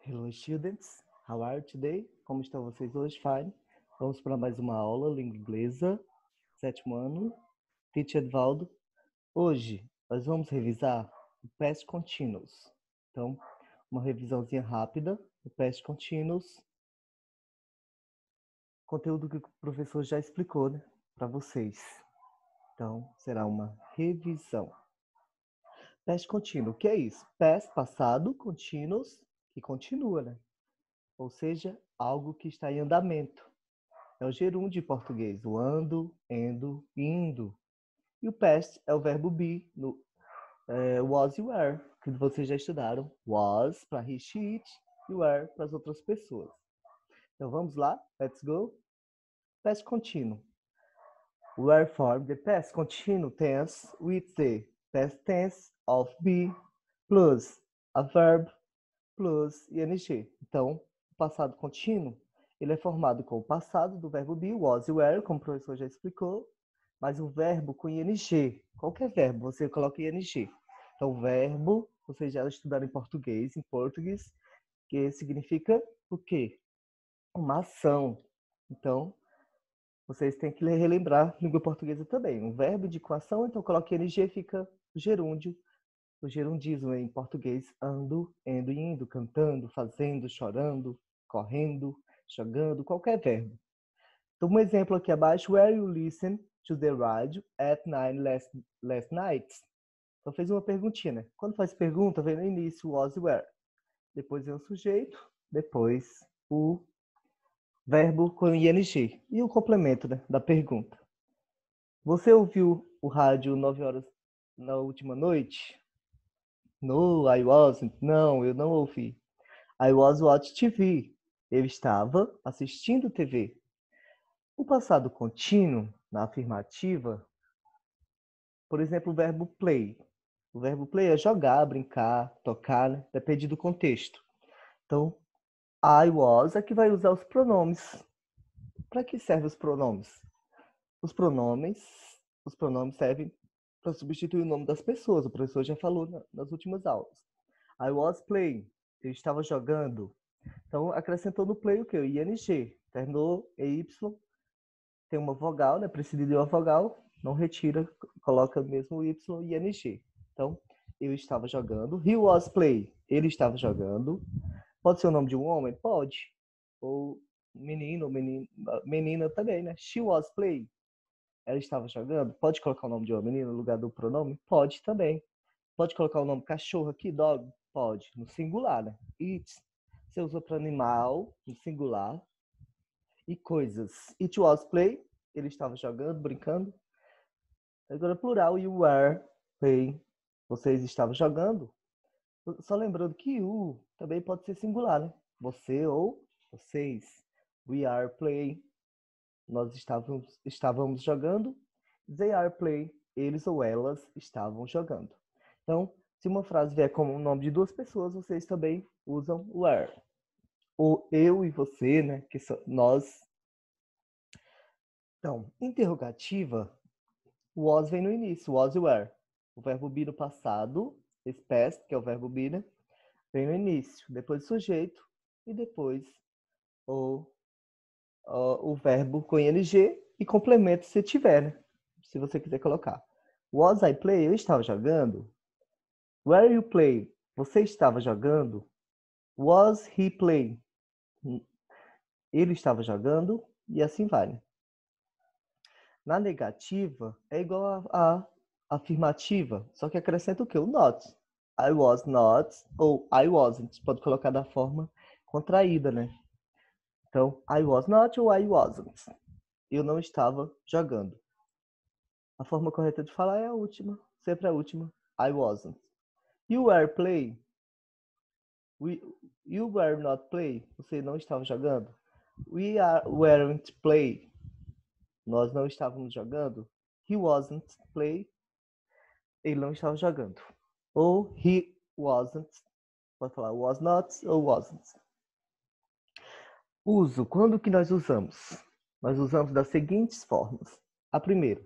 Hello, students. How are you today? Como estão vocês hoje? Fine. Vamos para mais uma aula, língua inglesa, sétimo ano. Teacher Edvaldo. Hoje, nós vamos revisar o Past Continuous. Então, uma revisãozinha rápida do Past Continuous. Conteúdo que o professor já explicou, né, para vocês. Então, será uma revisão. Past Continuous, o que é isso? Past, passado, continuous, que continua, né? Ou seja, algo que está em andamento. É o gerúndio em português, o ando, endo, indo. E o past é o verbo be, no was e were, que vocês já estudaram. Was para he, she, it, e were para as outras pessoas. Então vamos lá, let's go. Past continuo. Were form the past continuous tense with the past tense of be plus a verb plus ing. Então, o passado contínuo, ele é formado com o passado do verbo be, was e were, como o professor já explicou, mas o verbo com ing. Qualquer verbo, você coloca ing. Então, o verbo, vocês já estudaram em português, que significa o quê? Uma ação. Então, vocês têm que relembrar língua portuguesa também. Um verbo de ação, então coloca ing, fica o gerúndio. O gerundismo em português, ando, endo e indo, cantando, fazendo, chorando, correndo, jogando, qualquer verbo. Então, um exemplo aqui abaixo, where you listen to the radio at 9 last night. Então, fez uma perguntinha, né? Quando faz pergunta, vem no início was e where. Depois vem o sujeito, depois o verbo com ing e o complemento, né, da pergunta. Você ouviu o rádio 9 horas na última noite? No, I wasn't. Não, eu não ouvi. I was watching TV. Eu estava assistindo TV. O passado contínuo, na afirmativa, por exemplo, o verbo play. O verbo play é jogar, brincar, tocar, né? Depende do contexto. Então, I was é que vai usar os pronomes. Para que servem os pronomes? Os pronomes servem para substituir o nome das pessoas. O professor já falou nas últimas aulas. I was playing. Eu estava jogando. Então, acrescentou no play o quê? O ing. Terminou EY. Tem uma vogal, né? Precisa de uma vogal. Não retira, coloca mesmo o Y e ing. Então, eu estava jogando. He was playing. Ele estava jogando. Pode ser o nome de um homem? Pode. Ou menino, menina também, né? She was playing. Ela estava jogando. Pode colocar o nome de uma menina no lugar do pronome? Pode também. Pode colocar o nome cachorro aqui, dog? Pode. No singular, né? It. Você usa para animal, no singular. E coisas. It was play. Ele estava jogando, brincando. Agora, plural. You were playing. Vocês estavam jogando. Só lembrando que you também pode ser singular, né? Você ou vocês. We are playing. Nós estávamos jogando. They are playing. Eles ou elas estavam jogando. Então, se uma frase vier como o nome de duas pessoas, vocês também usam were. O eu e você, né? Que nós. Então, interrogativa, was vem no início, was e were. O verbo be no passado, esse past, que é o verbo be, né? Vem no início, depois o sujeito e depois o verbo com ing e complemento se tiver, né? Se você quiser colocar. Was I play? Eu estava jogando. Were you play? Você estava jogando. Was he playing? Ele estava jogando e assim vai, né? Na negativa, é igual a afirmativa, só que acrescenta o quê? O not. I was not ou I wasn't. Pode colocar da forma contraída, né? Então, I was not ou I wasn't. Eu não estava jogando. A forma correta de falar é a última, sempre a última. I wasn't. You were playing. You were not playing. Você não estava jogando. Weren't playing. Nós não estávamos jogando. He wasn't playing. Ele não estava jogando. Ou he wasn't. Pode falar was not ou wasn't. Uso. Quando que nós usamos? Nós usamos das seguintes formas. A primeira.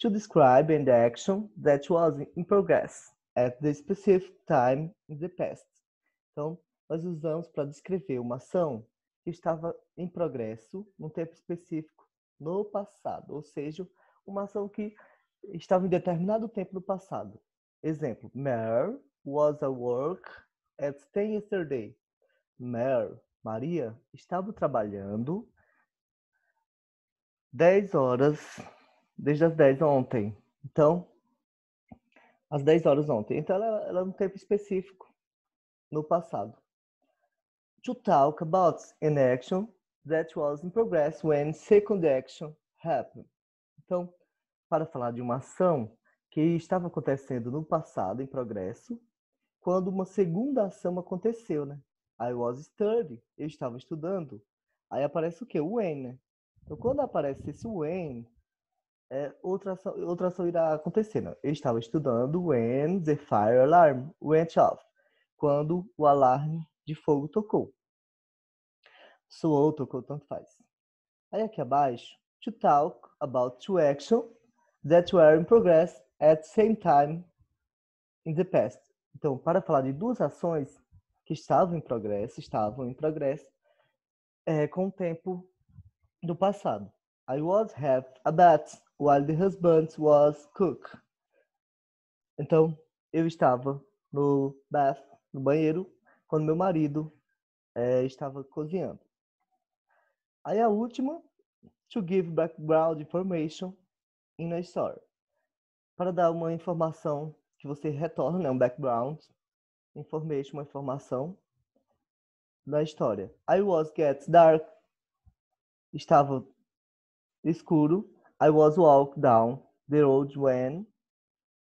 To describe an action that was in progress at the specific time in the past. Então, nós usamos para descrever uma ação que estava em progresso num tempo específico no passado, ou seja, uma ação que estava em determinado tempo no passado. Exemplo, Mary was at work at 10 yesterday. Mary, Maria, estava trabalhando 10 horas, desde as 10 ontem. Então, às 10 horas ontem. Então, ela é um tempo específico no passado. To talk about an action that was in progress when second action happened. Então, para falar de uma ação que estava acontecendo no passado, em progresso, quando uma segunda ação aconteceu, né? I was studying, eu estava estudando. Aí aparece o quê? O when, né? Então, quando aparece esse when, outra ação irá acontecer, né? Eu estava estudando when the fire alarm went off. Quando o alarme de fogo tocou. Soou, tocou, tanto faz. Aí aqui abaixo, to talk about two actions that were in progress at the same time in the past. Então, para falar de duas ações que estavam em progresso, com o tempo do passado. I was have a bath while the husband was cook. Então, eu estava no bath, no banheiro, quando meu marido estava cozinhando. Aí a última, to give background information in a story. Para dar uma informação que você retorna, né, um background information, uma informação da história. I was get dark. Estava escuro. I was walk down the road when.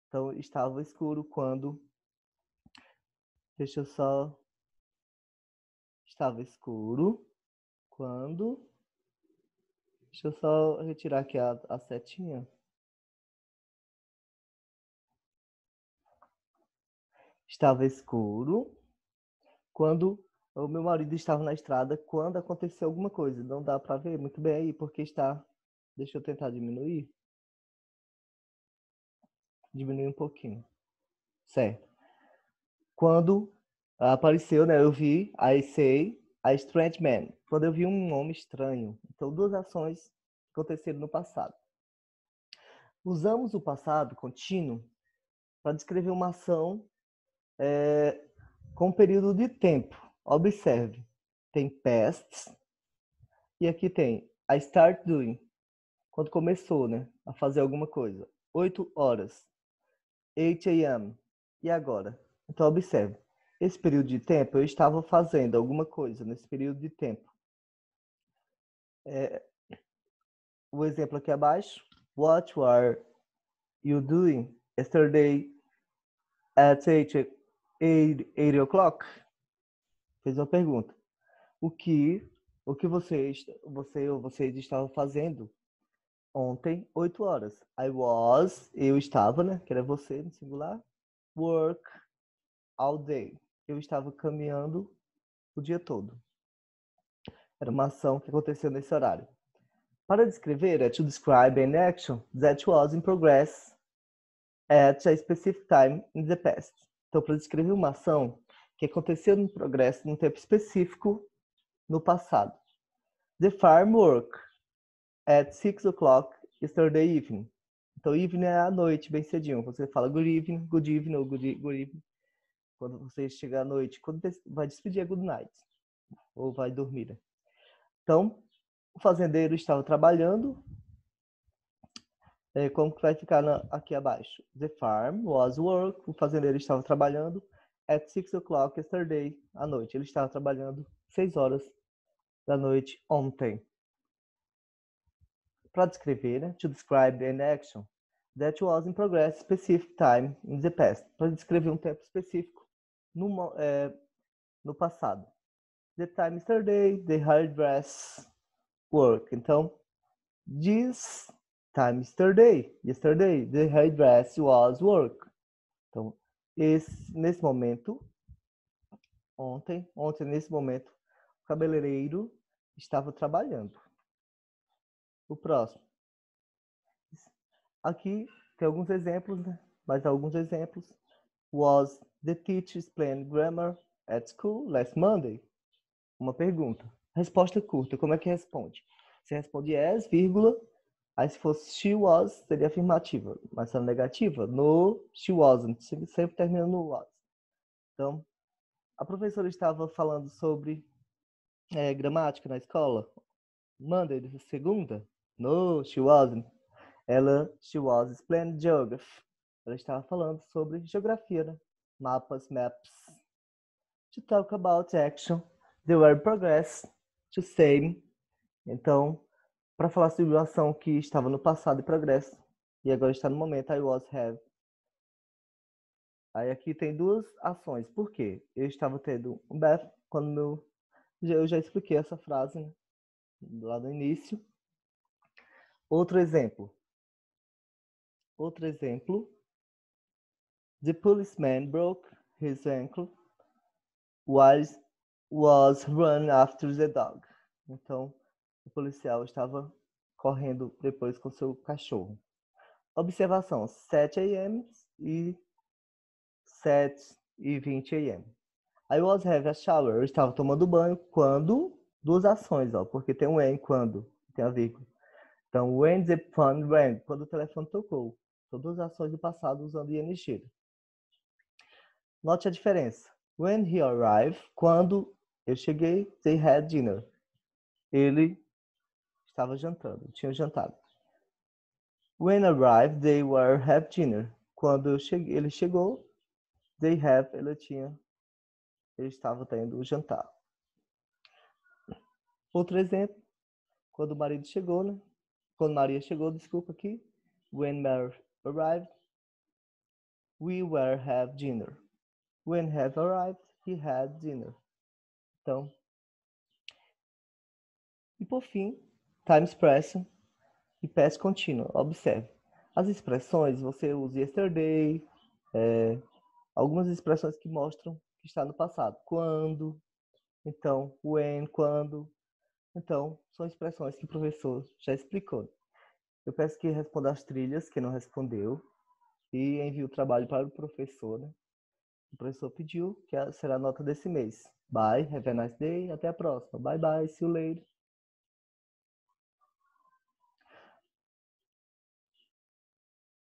Então, estava escuro quando. Deixa eu só. Estava escuro quando. Deixa eu só retirar aqui a setinha. Estava escuro quando o meu marido estava na estrada quando aconteceu alguma coisa. Não dá para ver muito bem aí, porque está. Deixa eu tentar diminuir. Diminuir um pouquinho. Certo. Quando apareceu, né? Eu vi I say a strange man. Quando eu vi um homem estranho. Então, duas ações aconteceram no passado. Usamos o passado contínuo para descrever uma ação com um período de tempo. Observe. Tem past e aqui tem I start doing. Quando começou, né? A fazer alguma coisa. 8 horas. 8 a.m. E agora? Então, observe. Esse período de tempo, eu estava fazendo alguma coisa nesse período de tempo. O exemplo aqui abaixo. What were you doing yesterday at 8 o'clock? Fez uma pergunta. O que vocês estavam fazendo ontem, 8 horas? I was, eu estava, né? Que era você, no singular. Work all day. Eu estava caminhando o dia todo. Era uma ação que aconteceu nesse horário. Para descrever, é to describe an action that was in progress at a specific time in the past. Então, para descrever uma ação que aconteceu no progresso num tempo específico no passado. The farm work at 6 o'clock yesterday evening. Então, evening é à noite, bem cedinho. Você fala good evening ou good evening. Quando você chegar à noite, quando vai despedir é good night. Ou vai dormir. Então, o fazendeiro estava trabalhando. Como que vai ficar aqui abaixo? The farm was work. O fazendeiro estava trabalhando at 6 o'clock yesterday, à noite. Ele estava trabalhando 6 horas da noite ontem. Para descrever, né? To describe an action that was in progress specific time in the past. Para descrever um tempo específico no passado. The time yesterday, the hairdress work. Então, this time yesterday, the hairdress was work. Então, nesse momento, ontem, nesse momento, o cabeleireiro estava trabalhando. O próximo. Aqui tem alguns exemplos, né? Mais alguns exemplos. Was the teacher explaining grammar? at school last Monday? Uma pergunta. Resposta curta. Como é que responde? Você responde yes, vírgula. Aí se fosse she was, seria afirmativa. Mas se ela negativa, no, she wasn't. Sempre termina no was. Então, a professora estava falando sobre gramática na escola. Monday, segunda? No, she wasn't. She was explaining geography. Ela estava falando sobre geografia, né? Mapas, maps. To talk about action, the verb progress, to say. Então, para falar sobre a ação que estava no passado e progresso, e agora está no momento, I was, have. Aí aqui tem duas ações. Por quê? Eu estava tendo um bath quando eu já expliquei essa frase, né? Lá no início. Outro exemplo. The policeman broke his ankle while was running after the dog. Então, o policial estava correndo depois com seu cachorro. Observação, 7 a.m. e 7:20 a.m. I was having a shower. Eu estava tomando banho quando... Duas ações, ó, porque tem um when, quando, tem a vírgula. Então, when the phone rang, quando o telefone tocou. São duas ações do passado usando ing. Note a diferença. When he arrived, quando eu cheguei, they had dinner. Ele estava jantando, tinha jantado. When arrived, they were have dinner. Quando ele chegou, they have, ele estava tendo o jantar. Outro exemplo, quando o marido chegou, né? Quando Maria chegou, desculpa aqui. When Mary arrived, we were have dinner. When have arrived, he had dinner. Então, e por fim, time expression e past continuo. Observe. As expressões, você usa yesterday, algumas expressões que mostram que está no passado. Quando, então, when, quando. Então, são expressões que o professor já explicou. Eu peço que responda as trilhas, que não respondeu, e envie o trabalho para o professor, né? O professor pediu, que será a nota desse mês. Bye, have a nice day, até a próxima. Bye bye, see you later.